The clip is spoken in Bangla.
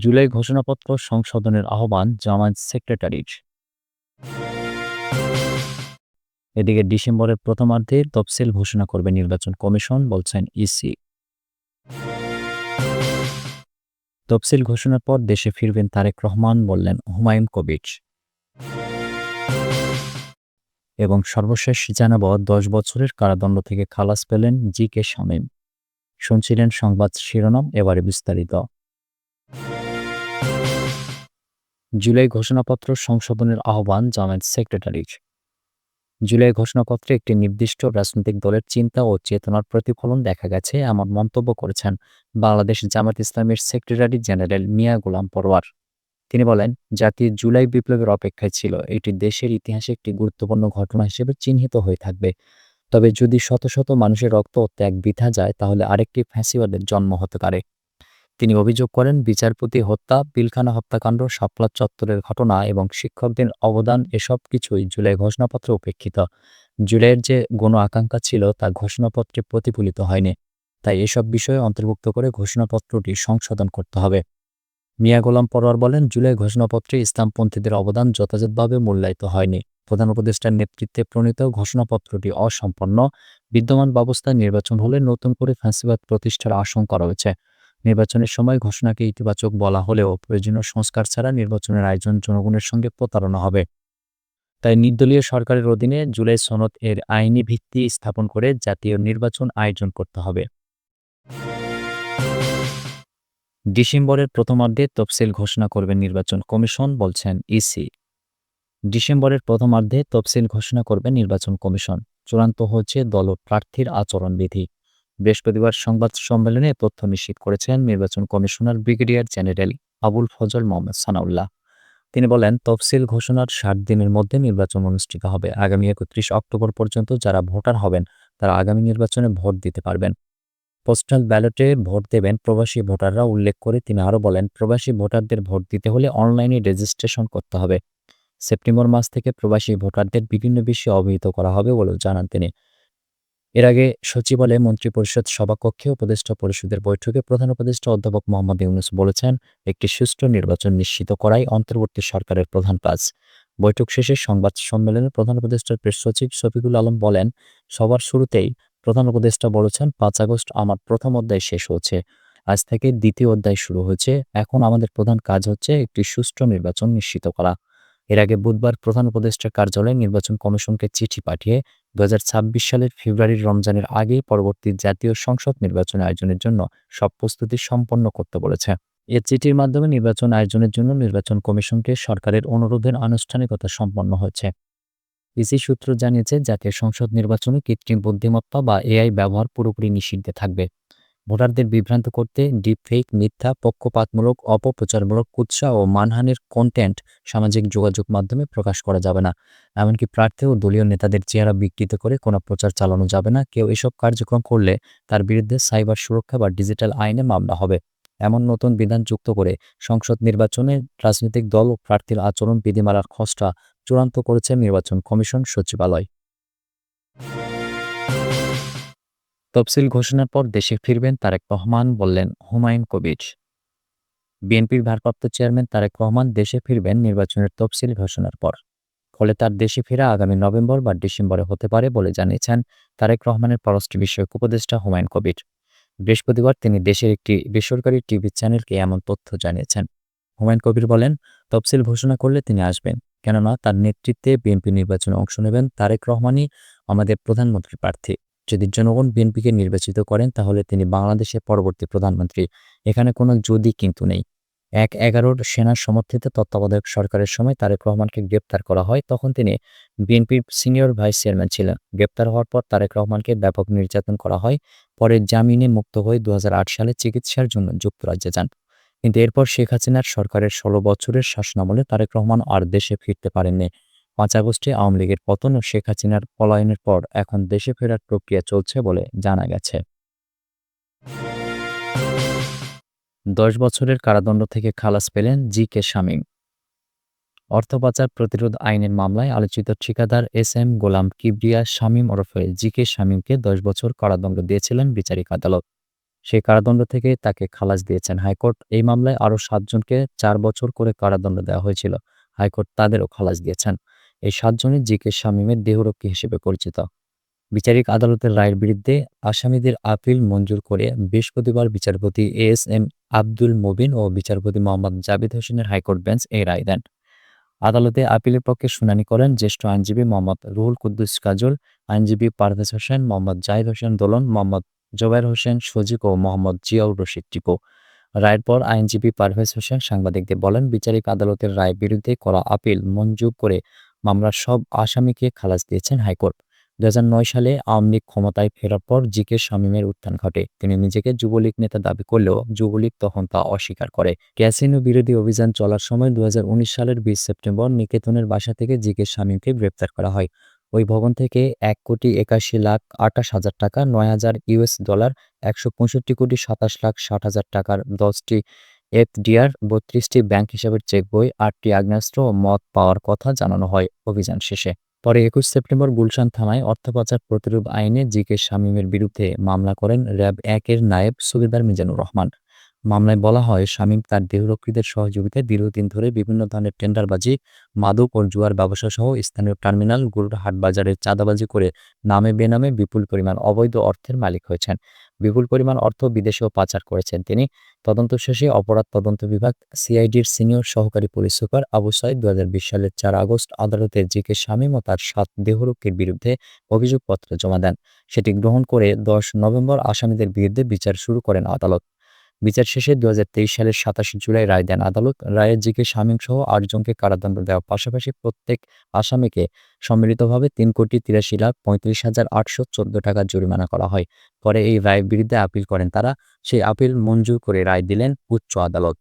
জুলাই ঘোষণাপত্র সংশোধনের আহ্বান জামায়াত সেক্রেটারির। এদিকে ডিসেম্বরের প্রথমার্ধে তফসিল ঘোষণা করবে নির্বাচন কমিশন, বলছেন ইসি। তফসিল ঘোষণার পর দেশে ফিরবেন তারেক রহমান, বললেন হুমায়ুন কবির। এবং সর্বশেষ জানাবো, ১০ বছরের কারাদণ্ড থেকে খালাস পেলেন জি কে শামীম। শুনছিলেন সংবাদ শিরোনাম, এবারে বিস্তারিত। জুলাই ঘোষণাপত্র সংশোধনের আহ্বান জামায়াত সেক্রেটারির। জুলাই ঘোষণাপত্রে একটি নির্দিষ্ট রাজনৈতিক দলের চিন্তা ও চেতনার প্রতিফলন দেখা গেছে, এমন মন্তব্য করেছেন বাংলাদেশ জামায়াত ইসলামীর সেক্রেটারি জেনারেল মিয়া গোলাম পরোয়ার। তিনি বলেন, জাতি জুলাই বিপ্লবের অপেক্ষায় ছিল। এটি দেশের ইতিহাসে একটি গুরুত্বপূর্ণ ঘটনা হিসেবে চিহ্নিত হয়ে থাকবে। তবে যদি শত শত মানুষের রক্ত ও ত্যাগ বৃথা যায়, তাহলে আরেকটি ফ্যাসিবাদের জন্ম হতে পারে। তিনি অভিযোগ করেন, বিচারপতি হত্যা, পিলখানা হত্যাকাণ্ড, শাপলা চত্বরের ঘটনা এবং শিক্ষকদের অবদান, এসব কিছুই জুলাই ঘোষণাপত্রে উপেক্ষিত। জুলাইয়ের যে গণ আকাঙ্ক্ষা ছিল তা ঘোষণাপত্রে প্রতিফলিত হয়নি। তাই এসব বিষয়ে অন্তর্ভুক্ত করে ঘোষণাপত্রটি সংশোধন করতে হবে। মিয়া গোলাম পরোয়ার বলেন, জুলাই ঘোষণাপত্রে ইসলামপন্থীদের অবদান যথাযথভাবে মূল্যায়িত হয়নি। প্রধান উপদেষ্টার নেতৃত্বে প্রণীত ঘোষণাপত্রটি অসম্পন্ন। বিদ্যমান ব্যবস্থায় নির্বাচন হলে নতুন করে ফ্যাসিবাদ প্রতিষ্ঠার আশঙ্কা রয়েছে। নির্বাচনের সময় ঘোষণাকে ইতিবাচক বলা হলেও প্রয়োজনীয় সংস্কার ছাড়া নির্বাচনের আয়োজন জনগণের সঙ্গে প্রতারণা হবে। তাই নির্দলীয় সরকারের অধীনে জুলাই সনদ এর আইনি ভিত্তি স্থাপন করে জাতীয় নির্বাচন আয়োজন করতে হবে। ডিসেম্বরের প্রথমার্ধে তফসিল ঘোষণা করবে নির্বাচন কমিশন, বলছেন ইসি। ডিসেম্বরের প্রথমার্ধে তফসিল ঘোষণা করবে নির্বাচন কমিশন। চূড়ান্ত হচ্ছে দল ও প্রার্থীর আচরণবিধি। বৃহস্পতিবার সংবাদ সম্মেলনে তথ্য নিশ্চিত করেছেন নির্বাচন commissioner brigadier general Abul Fazal Mohammad Sanaullah. তিনি বলেন, তফসিল ঘোষণার ৬০ দিনের মধ্যে নির্বাচন অনুষ্ঠিত হবে। আগামী ৩১ অক্টোবর পর্যন্ত যারা ভোটার হবেন তারা আগামী নির্বাচনে ভোট দিতে পারবেন। পোস্টাল ব্যালটে ভোট দেবেন প্রবাসী ভোটাররা, উল্লেখ করে তিনি আরও বলেন, প্রবাসী ভোটারদের ভোট দিতে হলে অনলাইনে রেজিস্ট্রেশন করতে হবে। সেপ্টেম্বর মাস থেকে প্রবাসী ভোটারদের বিভিন্ন বিষয়ে অবহিত করা হবে বলেও জানান তিনি। এর আগে সচিবালয়ে মন্ত্রিপরিষদ সভাকক্ষে উপদেষ্টা পরিষদের বৈঠকে প্রধান উপদেষ্টা অধ্যাপক মোহাম্মদ ইউনূস বলেছেন, একটি সুষ্ঠু নির্বাচন নিশ্চিত করাই অন্তর্বর্তী সরকারের প্রধান কাজ। বৈঠক শেষে সংবাদ সম্মেলনে প্রধান উপদেষ্টার প্রেস সচিব শফিকুল আলম বলেন, সবার শুরুতেই প্রধান উপদেষ্টা বলেছেন, ৫ আগস্ট আমার প্রথম অধ্যায় শেষ হয়েছে। আজ থেকে দ্বিতীয় অধ্যায় শুরু হয়েছে। এখন আমাদের প্রধান কাজ হচ্ছে একটি সুষ্ঠু নির্বাচন নিশ্চিত করা। এর আগে বুধবার প্রধান উপদেষ্টার কার্যালয়ে নির্বাচন কমিশনকে চিঠি পাঠিয়ে ২০২৬ সালের ফেব্রুয়ারির রমজানের আগেই পরবর্তী জাতীয় সংসদ নির্বাচন আয়োজনের জন্য সব প্রস্তুতি সম্পন্ন করতে বলেছে। এ চিঠির মাধ্যমে নির্বাচন আয়োজনের জন্য নির্বাচন কমিশনকে সরকারের অনুরোধের আনুষ্ঠানিকতা সম্পন্ন হয়েছে। ইসি সূত্র জানিয়েছে, জাতীয় সংসদ নির্বাচনে কৃত্রিম বুদ্ধিমত্তা বা এআই ব্যবহার পুরোপুরি নিষিদ্ধ থাকবে। ভোটারদের বিভ্রান্ত করতে ডিপফেক, মিথ্যা, পক্ষপাতমূলক, অপপ্রচারমূলক, কুৎসা ও মানহানির কন্টেন্ট সামাজিক যোগাযোগ মাধ্যমে প্রকাশ করা যাবে না। এমনকি প্রার্থী ও দলীয় নেতাদের চেহারা বিকৃত করে কোনো প্রচার চালানো যাবে না। কেউ এসব কার্যক্রম করলে তার বিরুদ্ধে সাইবার সুরক্ষা বা ডিজিটাল আইনে মামলা হবে। এমন নতুন বিধান যুক্ত করে সংসদ নির্বাচনে রাজনৈতিক দল ও প্রার্থীর আচরণ বিধিমালার খসড়া চূড়ান্ত করেছে নির্বাচন কমিশন সচিবালয়। তফসিল ঘোষণার পর দেশে ফিরবেন তারেক রহমান, বললেন হুমায়ুন কবির। বিএনপির ভারপ্রাপ্ত চেয়ারম্যান তারেক রহমান দেশে ফিরবেন নির্বাচনের তফসিল ঘোষণার পর। ফলে তার দেশে ফেরা আগামী নভেম্বর বা ডিসেম্বরে হতে পারে বলে জানিয়েছেন তারেক রহমানের পররাষ্ট্র বিষয়ক উপদেষ্টা হুমায়ুন কবির। বৃহস্পতিবার তিনি দেশের একটি বেসরকারি টিভি চ্যানেলকে এমন তথ্য জানিয়েছেন। হুমায়ুন কবির বলেন, তফসিল ঘোষণা করলে তিনি আসবেন, কেননা তার নেতৃত্বে বিএনপি নির্বাচনে অংশ নেবেন। তারেক রহমানই আমাদের প্রধানমন্ত্রী প্রার্থী। যদি জনগণ বিএনপিকে নির্বাচিত করেন তাহলে তিনি বাংলাদেশের পরবর্তী প্রধানমন্ত্রী। এখানে কোনো যদি কিন্তু নেই। ১/১১ সেনার সমর্থিত তত্ত্বাবধায়ক সরকারের সময় তারেক রহমানকে গ্রেপ্তার করা হয়। তখন তিনি বিএনপির সিনিয়র ভাইস চেয়ারম্যান ছিলেন। গ্রেপ্তার হওয়ার পর তারেক রহমানকে ব্যাপক নির্যাতন করা হয়। পরে জামিনে মুক্ত হয়ে ২০০৮ সালে চিকিৎসার জন্য যুক্তরাজ্যে যান। কিন্তু এরপর শেখ হাসিনার সরকারের ১৬ বছরের শাসনামলে তারেক রহমান আর দেশে ফিরতে পারেননি। ৫ আগস্টে আওয়ামী লীগের পতন ও শেখ হাসিনার পলায়নের পর এখন দেশে ফেরার প্রক্রিয়া চলছে বলে জানা গেছে। ১০ বছরের কারাদণ্ড থেকে খালাস পেলেন জি কে শামীম। অর্থ পাচার প্রতিরোধ আইনের মামলায় আলোচিত ঠিকাদার এস এম গোলাম কিবরিয়া শামীম ওরফে জি কে শামীমকে ১০ বছর কারাদণ্ড দিয়েছিলেন বিচারিক আদালত। সেই কারাদণ্ড থেকে তাকে খালাস দিয়েছেন হাইকোর্ট। এই মামলায় আরও ৭ জনকে ৪ বছর করে কারাদণ্ড দেওয়া হয়েছিল। হাইকোর্ট তাদেরও খালাস দিয়েছেন। এই ৭ জনই জি.কে. শামীমের দেহরক্ষী হিসেবে পরিচিত। বিচারিক আদালতের রায়ের বিরুদ্ধে আসামিদের আপিল মঞ্জুর করে বৃহস্পতিবার বিচারপতি এএস.এম. আব্দুল মবিন ও বিচারপতি মোহাম্মদ জাবেদ হোসেনের হাইকোর্ট বেঞ্চ এই রায় দেন। আদালতে আপিলের পক্ষে শুনানি করেন জ্যেষ্ঠ আইনজীবী মোহাম্মদ রুহুল কুদ্দুস কাজল, আইনজীবী পারভেজ হোসেন, মোহাম্মদ জাহিদ হোসেন দোলন, মোহাম্মদ জোবায়ের হোসেন সজীব ও মোহাম্মদ জিয়াউর রশিদ টিপু। রায়ের পর আইনজীবী পারভেজ হোসেন সাংবাদিকদের বলেন, বিচারিক আদালতের রায়ের বিরুদ্ধে করা আপিল মঞ্জুর করে মামলার সব আসামিকে খালাস দিয়েছেন হাইকোর্ট। ২০০৯ সালে আওয়ামী লীগ ক্ষমতায় ফেরার পর জি.কে. শামীমের উত্থান ঘটে। তিনি নিজেকে যুবলীগ নেতা দাবি করলেও যুবলীগ তখন তা অস্বীকার করে। ক্যাসিনো বিরোধী অভিযান চলার সময় ২০১৯ সালের ২০ সেপ্টেম্বর নিকেতনের বাসা থেকে জি.কে. শামীমকে গ্রেপ্তার করা হয়। ওই ভবন থেকে ১,৮১,২৮,০০০ টাকা, ৯,০০০ ইউএস ডলার, ১৬৫,২৭,৬০,০০০ টাকার ১০টি এফডিআর, ৩২টি ব্যাংক হিসাবের চেক বই, ৮টি আগ্নেয়াস্ত্র ও মদ পাওয়ার কথা জানানো হয় অভিযান শেষে। পরে ২১ সেপ্টেম্বর গুলশান থানায় অর্থ পাচার প্রতিরোধ আইনে জি.কে. শামীমের বিরুদ্ধে মামলা করেন র‍্যাব-১ এর নায়েব সুবেদার মিজানুর রহমান। মামলায় বলা হয়, শামীম তার দেহরক্ষীদের সহযোগিতায় দীর্ঘদিন ধরে বিভিন্ন ধরনের টেন্ডারবাজি, মাদক ও জুয়ার ব্যবসাসহ স্থানীয় টার্মিনাল, গরুর হাট-বাজারে চাঁদাবাজি করে নামে বেনামে বিপুল পরিমাণ অবৈধ অর্থের মালিক হয়েছেন। বিপুল পরিমাণ অর্থ বিদেশেও পাচার করেছেন তিনি। তদন্ত শেষে অপরাধ তদন্ত বিভাগ সিআইডির সিনিয়র সহকারী পুলিশ সুপার আবু সাঈদ ২০২০ সালের ৪ আগস্ট আদালতে জি.কে. শামীম ও তার ৭ দেহরক্ষীর বিরুদ্ধে অভিযোগপত্র জমা দেন। সেটি গ্রহণ করে ১০ নভেম্বর আসামিদের বিরুদ্ধে বিচার শুরু করেন আদালত। বিচার শেষে ২০২৩ সালের ২৭ জুলাই রায় দেন আদালত। রায়ে জি.কে. শামীমসহ ৮ জনকে কারাদণ্ড দেওয়ার পাশাপাশি প্রত্যেক আসামিকে সম্মিলিতভাবে ৩,৮৩,৩৫,৮১৪ টাকা জরিমানা করা হয়। পরে এই রায়ের বিরুদ্ধে আপিল করেন তারা। সেই আপিল মঞ্জুর করে রায় দিলেন উচ্চ আদালত।